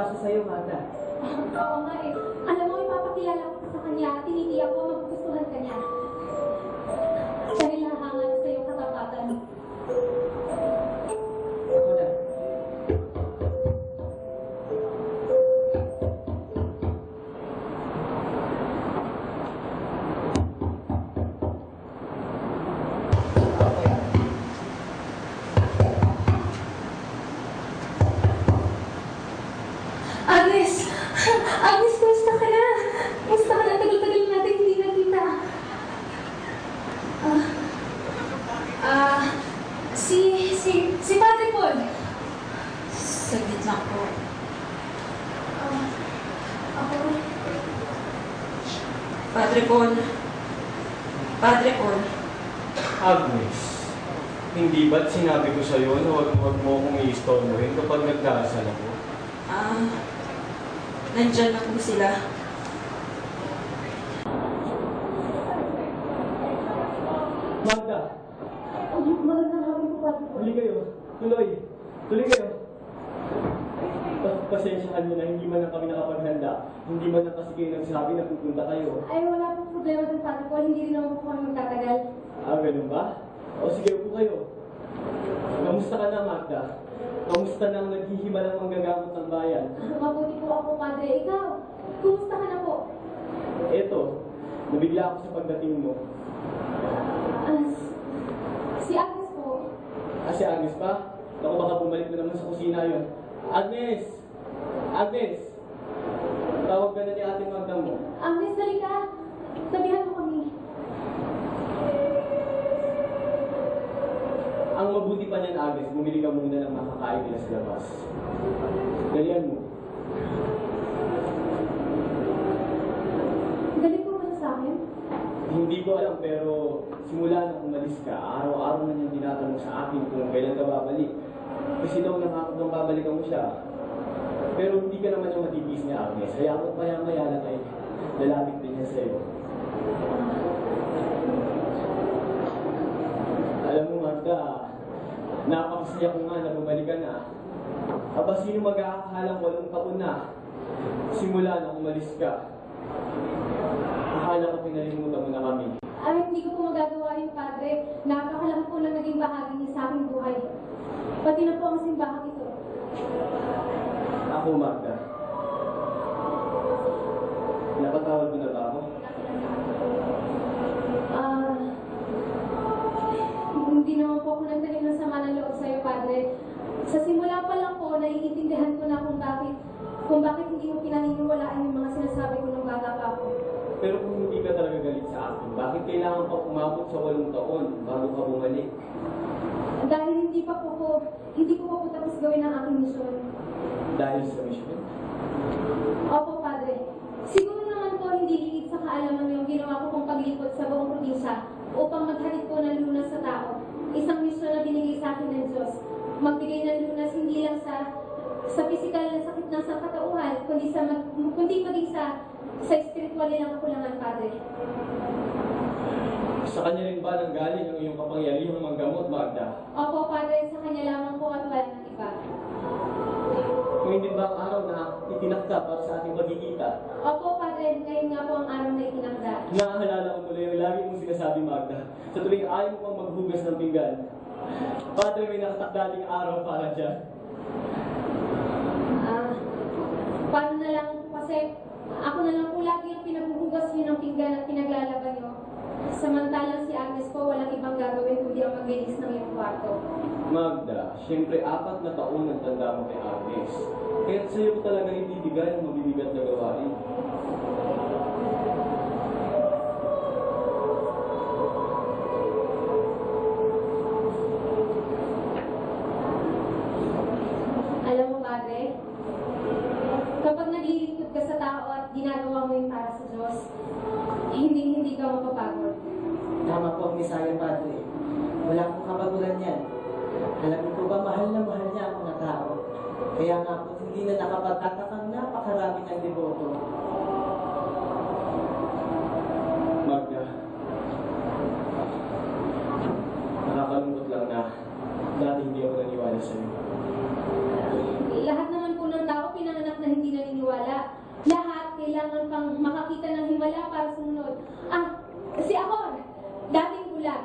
pag-asa sa'yo, Magda. Oo nga eh. Alam mo, ipapakilala ko sa kanya at tinitiyak ko magugustuhan ka niya. Dahil nahangat sa iyong katapatan. Ako na. Agnes! Agnes, kumusta ka na? Kumusta ka na? Tagal-tagal natin hindi nakita. Si Padre Paul. Saglit lang po. Ako. Padre Paul. Padre Paul. Agnes, hindi ba't sinabi ko sa'yo na huwag mo akong i-istorbohin kapag nagdasal ako? Nandyan na po sila. Magda, Magandang hapon po, Padre Paul. huli kayo. Tuloy. Tuloy kayo. Pasensyahan niyo na hindi man lang kami nakapaghanda. Hindi man lang kasi kayo nagsabi na pupunta kayo. Ay, wala pong problema dun, Padre Paul. Hindi rin naman po kami magtatagal. Ganun ba? O sige, upo kayo. Kamusta ka na, Magda? Kamusta na ang naghihimalang manggagamot ng bayan? Mabuti po ako, Padre. Ikaw, kumusta ka na po? Eto, nabigla ako sa pagdating mo. Si Agnes po. Si Agnes pa? Naku, baka bumalik na naman sa kusina yon. Agnes! Agnes! Tawag ka na ni Ate Magda mo. Agnes, dali ka. Sabihan mo kami. Ang mabuti pa niyan, Agnes, bumili ka muna ng makakain nila sa labas. Dalian mo. Dali po ba sa akin? Hindi ko alam, pero simula nang umalis ka, araw-araw na niyang tinatanong sa akin kung kailan ka babalik. Kasi daw nakakot nang babalikan mo siya. Pero hindi ka naman yung matipis niya, Agnes. Kaya ako maya-maya lang ay lalapit din niya sa'yo. Alam mo, Magda, napakasaya ko nga na bumalik ka na. Aba, sino mag-aakalang 8 taon na? Simula na umalis ka. Akala ko pinalimutan mo na kami. Ay, hindi ko po magagawa yung Padre. Napakalaki po na naging bahagi niya sa aking buhay. Pati na po ang simbahang ito. Ako, Magda. Napatawad mo na ba ako? Hindi naman po ako nagtanim ng sama ng loob sa'yo, Padre. Sa simula pa lang po, naiintindihan ko na kung bakit hindi mo pinaniniwalaan yung mga sinasabi ko nung bata pa ako. Pero kung hindi ka talaga galit sa akin, bakit kailangan pa umabot sa 8 taon bago ka bumalik? Dahil hindi ko pa po tapos gawin ang aking misyon. Dahil sa mission? Opo, Padre. Siguro naman po hindi liit sa kaalaman mo yung ginawa ko kong paglipot sa buong probinsya upang maghatid po ng lunas sa tao. Isang misyon na binigay sa akin ng Diyos. Magbigay ng lunas hindi lang sa pisikal na sakit ng sangkatauhan, kundi maging sa spiritual nilang kakulangan, Padre. Sa kanya rin ba nanggaling ang iyong kapangyarihang manggamot, Magda? Opo, Padre, sa kanya lamang po at wala ng iba. Kung hindi ba ang araw na itinakda para sa ating pagkikita? Opo, Padre, ngayon nga po ang araw na itinakda. Naalala ko tuloy yung lagi mong sinasabi, Magda. Sa tuwing ayaw mo pang maghugas ng pinggan. Padre, may nakatakdaling araw para dyan. Paano na lang po kasi ako na lang po lagi ang pinaghuhugas niyo ng pinggan at pinaglalaban niyo. Samantalang si Agnes po walang ibang gagawin kundi ang maglinis ng iyong kwarto. Magda, siyempre 4 na taon ang tanda mo kay Agnes. Kaya sa'yo ko talaga ibibigay ang mabibigat na gawain. Alam mo, Padre, kapag naglilingkod ka sa tao at ginagawa mo yung para sa Diyos, hindi ka mapapagod. Tama po ang misaya, Padre. Wala akong kabagulan yan. Alam mo po ba, mahal na mahal niya ang mga tao. Kaya nga po, hindi na nakapagtatakang napakarami ng deboto. Magda, nakakalungkot lang na dati hindi ako naniwala sa'yo. Lahat naman po ng tao pinanganak na hindi sumunod. Si Akor, dating bulag.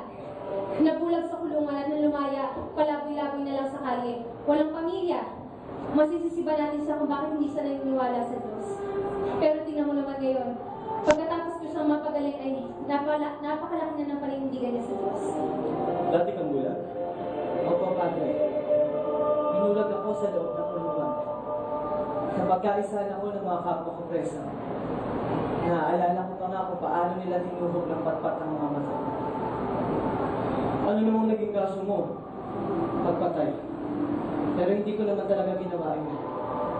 Nabulag sa kulungan at nang lumaya, palaboy-laboy na lang sa kalye. Walang pamilya. Masisisiba natin siya kung bakit hindi siya naniniwala sa Diyos. Pero tingnan mo naman ngayon, pagkatapos ko siyang mapagaling ay napakalaki na ng paninindigan niya sa Diyos. Dati kang bulag? Opo, Padre. Binulag ako sa loob ng kulungan. Sa pagkaisahan ako ng mga kapwa ko preso. Naaalala ko pa nga kung paano nila tinuhog ng patpat ng mga mata. Ano namang naging kaso mo? Pagpatay. Pero hindi ko naman talaga ginawa yun.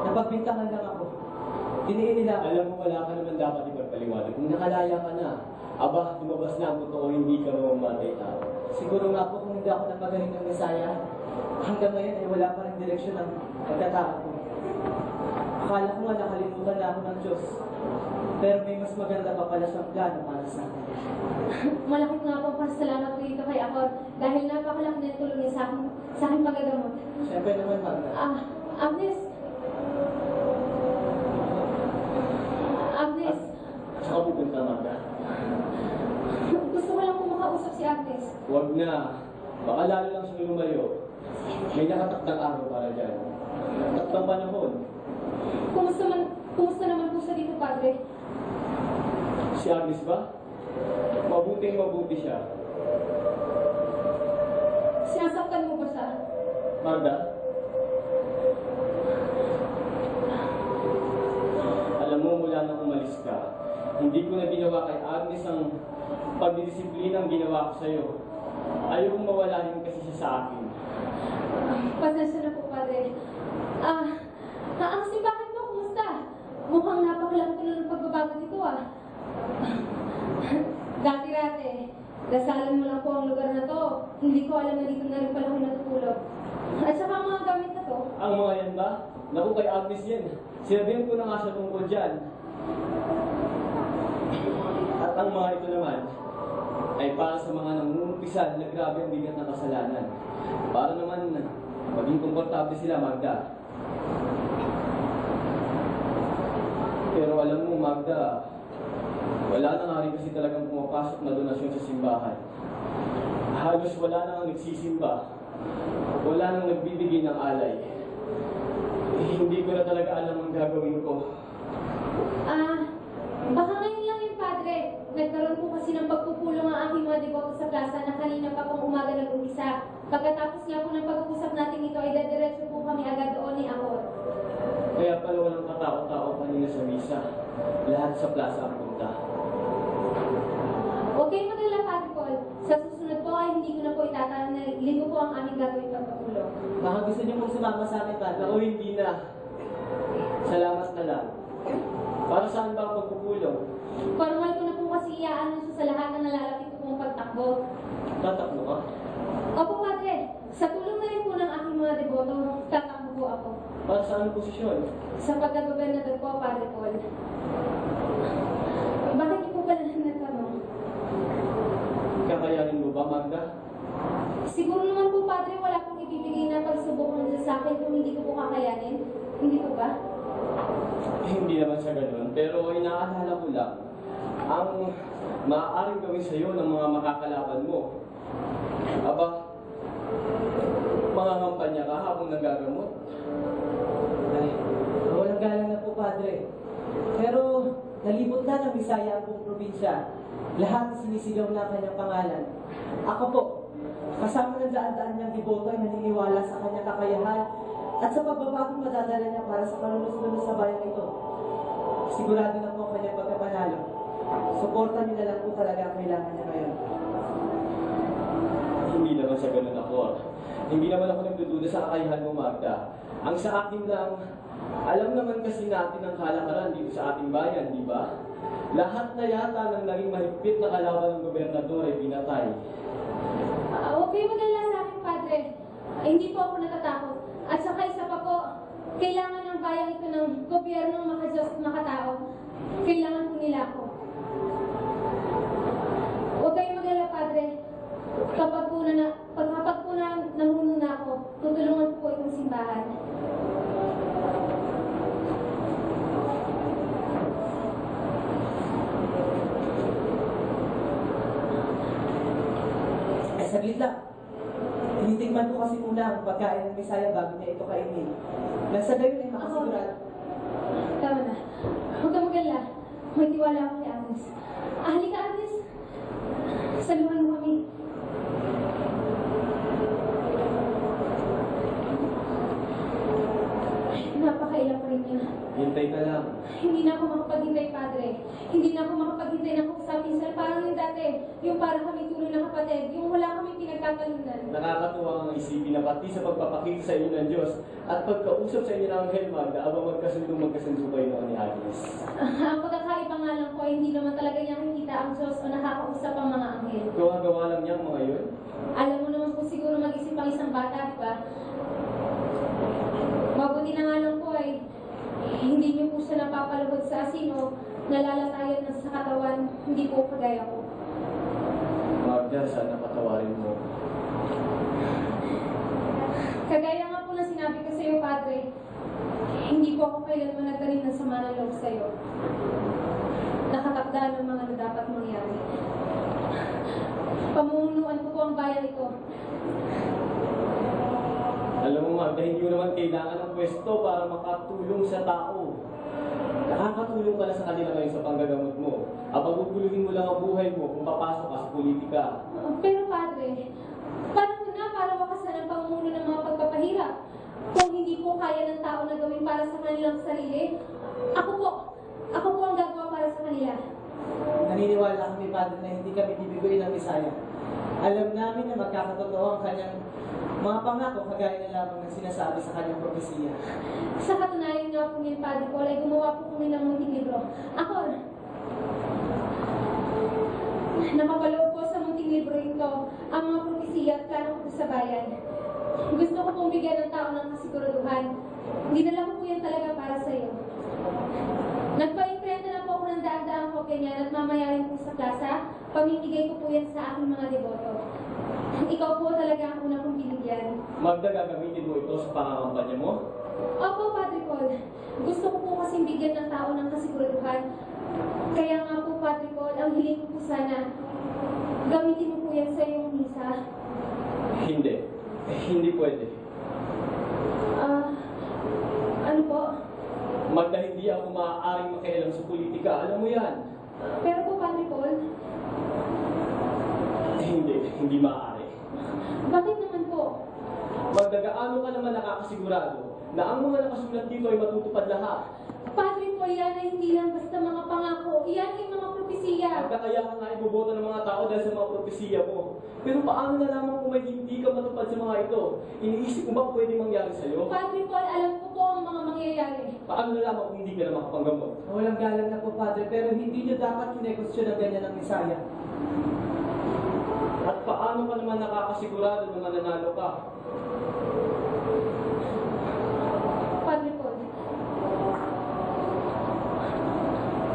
Napagbintangan lang ako. Diniin nila ako. Alam mo, wala ka naman dapat ipagpaliwanag. Kung nakalaya ka na, aba, lumabas na ang totoo, hindi ka mamamatay tao. Siguro nga po kung hindi ako napagaling ng Messiah, hanggang ngayon ay wala pa rin direksyon ng pagkatao ko. Akala ko nga nakalimutan na ako ng Diyos. Pero may mas maganda pa pala siyang plano para sa akin. Malaki nga po pasalamat ko dito kay Akor dahil napakalaki na tulong niya sa aking pagagamot. Siyempre naman, Magda. Agnes. Agnes. Saka pupunta, Magda. Gusto ko lang po makausap si Agnes. Huwag na. Baka lalo lang siyang lumayo. May nakatakdang araw para dyan. Takdang panahon. Kumusta naman po siya dito, Padre? Si Agnes ba? Mabuti siya. Sinasaktan mo ba siya? Magda? Alam mo, mula nang umalis ka, hindi ko na ginawa kay Agnes ang pagdidisiplina ang ginawa ko sa'yo. Ayaw kong mawala rin kasi siya sa akin. Pasensya na po, Padre. Ang simbahan mo, kumusta? Mukhang napakalaki ko ng pagbabago dito, Dati-dati, dasalan mo lang po ang lugar na to. Hindi ko alam na dito na rin pala ko natutulog. At saka ang mga gamit na to. Ang mga yan ba? Naku, kay Agnes yan. Sinabihan ko na nga siya tungkol dyan. At ang mga ito naman, ay para sa mga nangungumpisan na grabe ang bigat ng kasalanan. Para naman maging komportable sila, Magda. Pero alam mo, Magda, wala na nga rin kasi talagang pumapasok na donasyon sa simbahan. Halos wala na ang nagsisimba. Wala nang nagbibigay ng alay. Hindi ko na talaga alam ang gagawin ko. Baka ngayon lang yun, Padre. Nagkaroon po kasi ng pagpupulong ang aking mga deboto sa plaza na kanina pa pang umaga nag-umpisa. Pagkatapos nga po ng pag-uusap natin ito, ay dadiretso po kami agad doon ni Akor. Kaya pala walang katao-tao kanina sa misa. Lahat sa plaza ang punta. Huwag kayong mag-alala, Padre Paul. Sa susunod po ay hindi ko na po itatanong na linggo po ang aming gagawin pagpupulong. Baka gusto niyo pong sumama sa amin, Padre. Ako hindi na. Salamat na lang. Para saan ba ang pagpupulong? Formal ko na po kasi iaanunsyo sa lahat ng nalalapit ko pong pagtakbo. Tatakbo ka? Opo, Padre. Sa tulong na rin po ng aking mga deboto, tatakbo po ako. Para saan posisyon? Sa pagkagobernador po, Padre Paul. Bakit niyo po pala nagtanong? Kakayanin mo ba, Magda? Siguro naman po, Padre, wala pong ibibigay na pagsubok ng Diyos sa akin kung hindi ko po kakayanin. Hindi po ba? Hindi naman sa ganun, pero inaalala ko lang, ang maaaring gawin sa'yo ng mga makakalaban mo. Aba, mangangampanya ka habang nagagamot. Ay, walang galang na po, Padre. Pero nalibot na ng Bisaya ang buong probinsya. Lahat sinisigaw na ang kanyang pangalan. Ako po, kasama ng daan-daan niyang deboto ay naniniwala sa kanyang kakayahan at sa pagbabagong madadala niya para sa kalulus-lulus sa bayan ito. Sigurado na po ang kanyang pagkapanalo. Suporta niyo na lang po talaga ang kailangan niya ngayon. Hindi naman sa ganun ako. Hindi naman ako nagdududa sa kakayahan mo, Magda. Ang sa akin lang, alam naman kasi natin ang kalakaran dito sa ating bayan, di ba? Lahat na yata ng naging mahigpit na kalaban ng gobernador ay pinatay. Huwag kayo mag-alala sa akin, Padre. Hindi po ako natatakot. At saka isa pa po, kailangan ng bayan ito ng gobyernong makadiyos at makatao. Kailangan po nila ako. Huwag kayong mag-alala, Padre. Kapag po na nahuno na ako, tutulungan po itong simbahan. Saglit lang. Tinitikman ko kasi muna ang pagkain ng Bisaya bago niya ito kainin. Nasa gayon ay makasigurado. Tama na. Huwag ka mag-alala. May tiwala ako kay Agnes. Halika, Agnes. Saluhan mo kami. Napakailang pa rin niya. Hintay ka lang. Hindi na ako makapaghintay, Padre. Hindi na ako makapaghintay na kausapin sila. Parang yung dati. Yung parang kami tuloy na kapatid. Yung wala kami pinagkakalunan. Nakakatuwa ang isipin na pati sa pagpapakita sa inyo ng Diyos at pagkausap sa inyo ng Anghel Magda, abang magkasundo kayo noon ni Agnes. Ang pagkakaiba nga lang po, hindi naman talaga niya nakikita ang Diyos o nakakausap ang mga anghel. Gawa-gawa lang niya ang mga yun. Alam mo naman po siguro mag-isip ang isang bata, di ba? Mabuti na nga lang po ay hindi niyo po siya napapaluhod sa asin o nalalatayan na sa katawan, hindi po kagaya ko. Magda, sana patawarin mo. Kagaya nga po na sinabi ko sa iyo, Padre, hindi po ako kailanman nagtanim ng sama ng loob sa iyo. Nakatakda ng mga na dapat mangyari. Pamumunuan ko po ang bayan ito. Alam mo Magda, hindi mo naman kailangan ng pwesto para makatulong sa tao. Nakakatulong ka na sa kanila ngayon sa panggagamot mo. At paguguluhin mo lang ang buhay mo kung papasok ka sa politika. Pero Padre, panahon na para wakasan ang pamumuno ng mga pagpapahirap. Kung hindi po kaya ng tao na gawin para sa kanilang sarili, ako po ang gagawa para sa kanila. Naniniwala kami, Padre, na hindi kami bibiguin ng Bisaya. Alam namin na magkakatotoo ang kanyang mga pangako kagaya na lamang ng sinasabi sa kanyang propesiya. Sa katunayan nga po niyan, Padre Paul, ay gumawa po kami ng munting libro. Ako, nakapaloob po sa munting libro ito ang mga propesiya at plano ko sa bayan. Gusto ko pong bigyan ng tao ng kasiguraduhan. Dinala ko po yan talaga para sa iyo. Nagpa-imprenta na po ako ng daan-daang kopya niyan at mamaya rin po sa plaza, pamimigay ko po yan sa aking mga deboto. Ikaw po talaga ang una kong binigyan. Magda, gagamitin mo ito sa pangakampanya mo? Opo, Padre Paul. Gusto ko po kasing bigyan ng tao ng kasiguraduhan. Kaya nga po, Padre Paul, ang hiling ko po sana, gamitin mo po yan sa iyong misa. Hindi. Hindi pwede. Ano po? Magda, hindi ako maaaring makialam sa politika. Alam mo yan. Pero po, Padre Paul, Hindi maaari. bakit naman po? Magda, gaano ka naman nakakasigurado na ang mga nakasulat dito ay matutupad lahat? Padre Paul, yan ay hindi lang basta mga pangako. Yan ay mga propesiya. Magda, kaya ka nga iboboto ng mga tao dahil sa mga propesiya mo. Pero paano na lamang kung may hindi ka matupad sa mga ito? Iniisip mo ba kung pwede mangyari sa'yo? Padre Paul, alam ko po ang mga mangyayari. Paano na lamang kung hindi ka na makapanggamot? Walang galang na po, Padre, pero hindi niyo dapat kinekustyon na ganyan ng Bisaya. At paano ka naman nakakasigurado na mananalo ka? Padre Paul,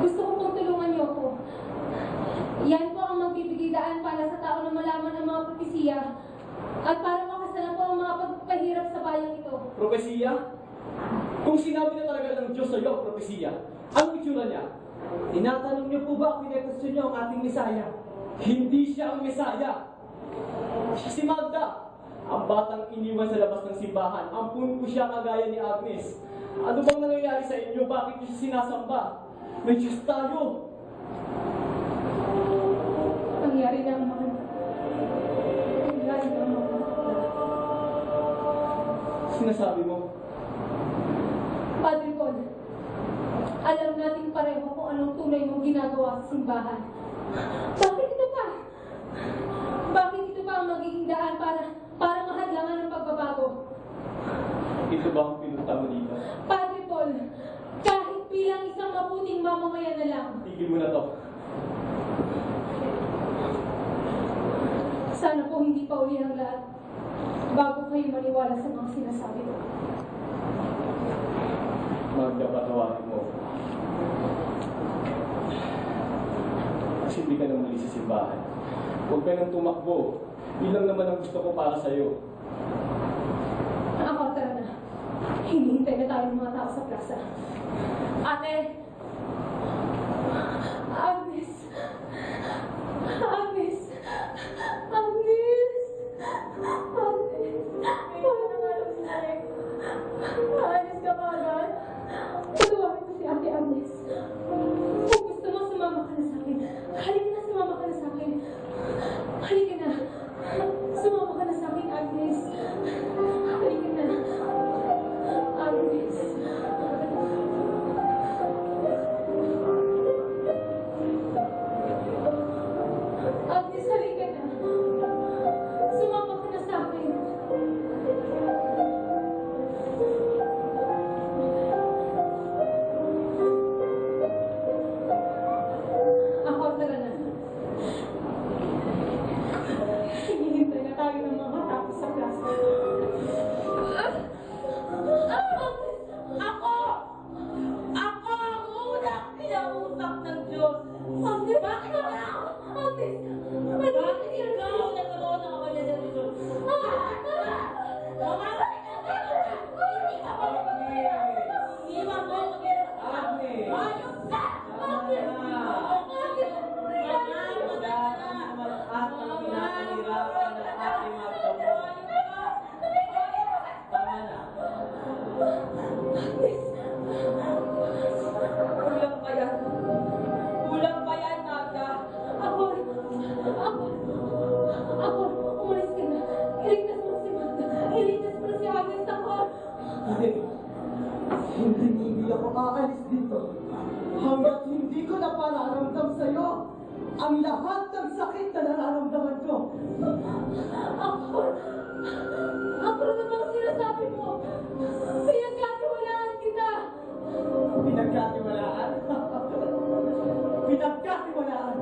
gusto ko pong tulungan niyo ako. Yan po ang magbibigay daan para sa tao na malaman ang mga propesiya at para makasalan po ang mga pagpahirap sa bayang ito. Propesiya? Kung sinabi na talaga ng Diyos sa iyo ang propesiya, anong itsura niya? Tinatanong niyo po ba kung kinekustyon niyo ang ating Bisaya? Hindi siya ang Mesaya. Siya si Magda. Ang batang iniwan sa labas ng simbahan. Ampun ko siya kagaya ni Agnes. Ano bang nangyayari sa inyo? Bakit niyo siya sinasamba? May Diyos tayo. Nangyari na naman. Nangyari na naman. Sinasabi mo? Padre Paul, alam natin pareho kung anong tunay mong ginagawa sa simbahan. Bakit ito pa? Bakit ito pa ang magiging daan para mahadlangan ng pagbabago? Ito ba ang pinunta mo dito? Padre Paul, kahit bilang isang mabuting mamamayan na lang, Tigil mo na to. sana po hindi pa uli ang lahat bago kayo maniwala sa mga sinasabi ko. Magda, patawarin mo. Kasi hindi ka na muli sa simbahan. Huwag ka nang tumakbo. Ilang naman ang gusto ko para sa'yo. Ako, tara na. Hinihintay na tayo ng mga tao sa plaza. Ate! Agnes! Agnes! Agnes! ako aalis dito hanggat hindi ko na pararamdam sa'yo ang lahat ng sakit na nararamdaman ko. Ako na bang sinasabi mo? Pinagkatiwalaan kita! Pinagkatiwalaan? Pinagkatiwalaan?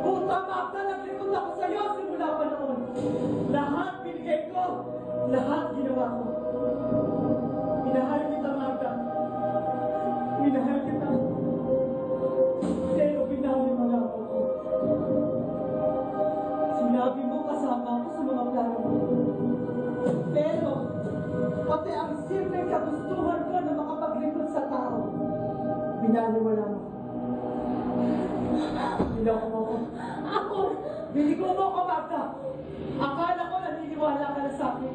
Puta Magda, naglikod ako sa'yo simula pa noon. Lahat binigay ko, lahat ginawa ko. Minahal kita, Magda. Minahal kita. Pero pinaliwala mo ko. Sinabi mo kasama ako sa mga plano mo. Pero, pati ang simpleng kagustuhan ko na makapaglikod sa tao, pinaliwala mo. Niloko mo ko. Ako! Binigo mo ko, Magda. Akala ko naniniwala ka na sa akin.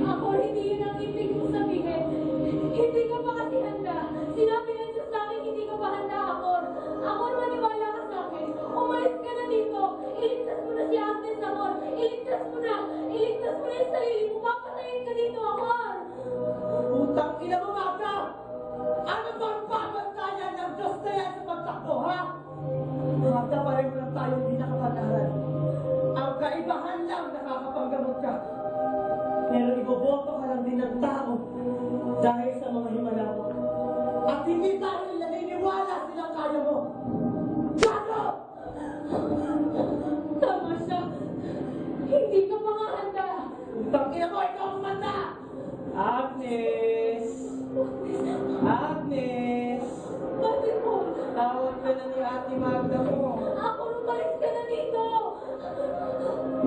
Ako, hindi yun ang ibig kong sabihin. Hindi ka pa kasi handa. Sinabi ng Diyos sa akin, hindi ka pa handa, ako. Ako, maniwala ka sa akin. Umalis ka na dito. Iligtas mo na si Agnes, ako. Iligtas mo na. Iligtas mo na yung sarili mo. Papatayin ka dito, ako. Utang ina mo, Magda! Ano bang papantayan ng Diyos na yan sa pagtakbo, ha? Magda, pareho lang tayong di nakapanaran. Ang kaibahan lang nakakapanggamot ka. Pero iboboto ka lang din ng tao dahil sa mga himala mo. At hindi dahil naniniwala silang kaya mo. Gago! Tama siya. Hindi ka pa nga handa. Utang ina mo, ikaw ang manda! Agnes! Agnes! Bakit mo? Tawag ka na ni Ate Magda mo. Ako, umalis ka na dito.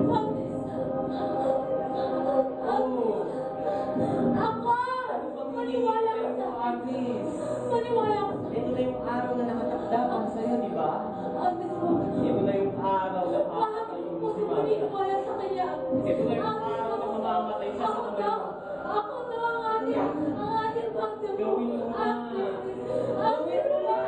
Agnes. Oh. Ako! Maniwala ka sa akin. Agnes, Maniwala ka sa ito na yung araw na nakatakda para sa'yo, di ba? Agnes mo. Ito na yung araw na Bakit papatayin mo mo si Magda. maniwala sa kanya? Ito na yung araw na mamamatay siya sa kamay mo. Ako na ang ating Magda mo. Gawin mo na. Agnes mo na.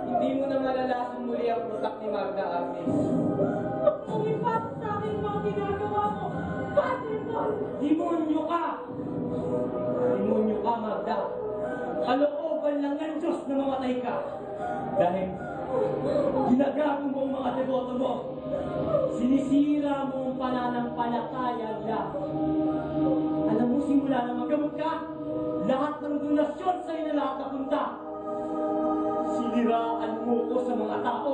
Hindi mo na malalasan muli ang utak ni Magda, Agnes. Demonyo ka! Demonyo ka, Magda. Kalooban lang ng Diyos na mamatay ka. Dahil ginagago mo ang mga deboto mo. Sinisira mo ang pananampalataya nila. Alam mo, simula na magamot ka, lahat ng donasyon sa'yo na lahat napunta. Siniraan mo ko sa mga tao.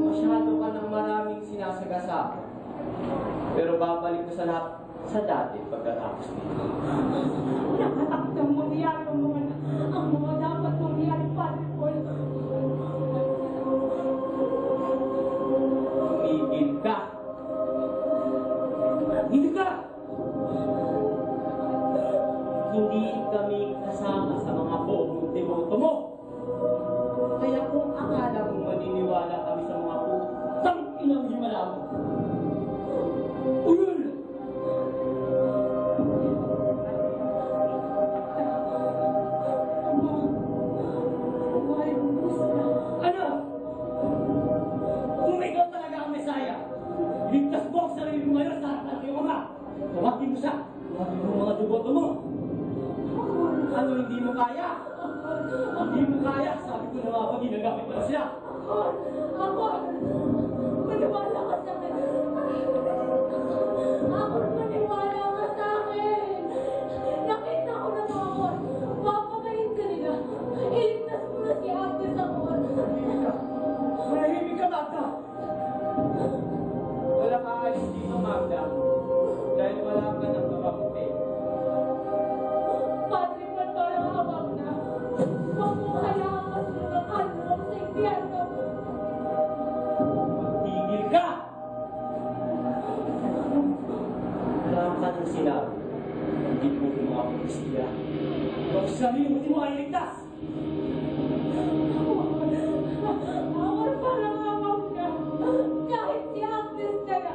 Masyado ka ng maraming sinasagasa. Pero babalik ko sa lahat sa dati pagkatapos nito. Nakatakdang mangyari ang mga dapat mangyari, Padre Paul. Tumigil ka! Hindi ka! Hindi kami kasama sa mga bogong deboto mo. Kaya kung akala mo maniniwala kami sa mga putang inang himala mo, ulul! Ano? Kung ikaw talaga ang Mesaya, ligtas mo ang sarili mo ngayon sa harapan ng iyong ama. Tawagin mo siya. Tawagin mo ang mga deboto mo. Ano hindi mo kaya? Hindi mo kaya. Sabi ko na nga ba ginagamit mo na siya. Ako, maniwala ka sa akin. Ako, maniwala ka sa akin. Nakita ko na ako. Papakain ka nila. Iligtas mo na si Agnes ako. Manahimik ka, Magda! Wala ka alis dito, Magda. Dahil wala ka nang kakampi. Padre, parang habang na. Huwag mo hayaan masunod mo sa impyerno. Magtigil ka! Wala ka nang sinabi. Hindi mo mga pulisya. Huwag sarili mo, di mo ay ligtas! Ako parang habang na. Kahit si Agnes na lang.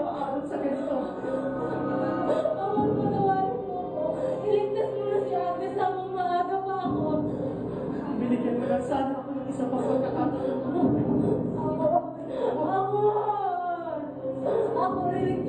maabot sa ganito. Amor, patawarin mo ako. Iligtas mo na si Agnes habang maaga pa ako. Binigyan mo lang sana ako ng isa pang pagkakataon. Amor! Amor! Ako, rinig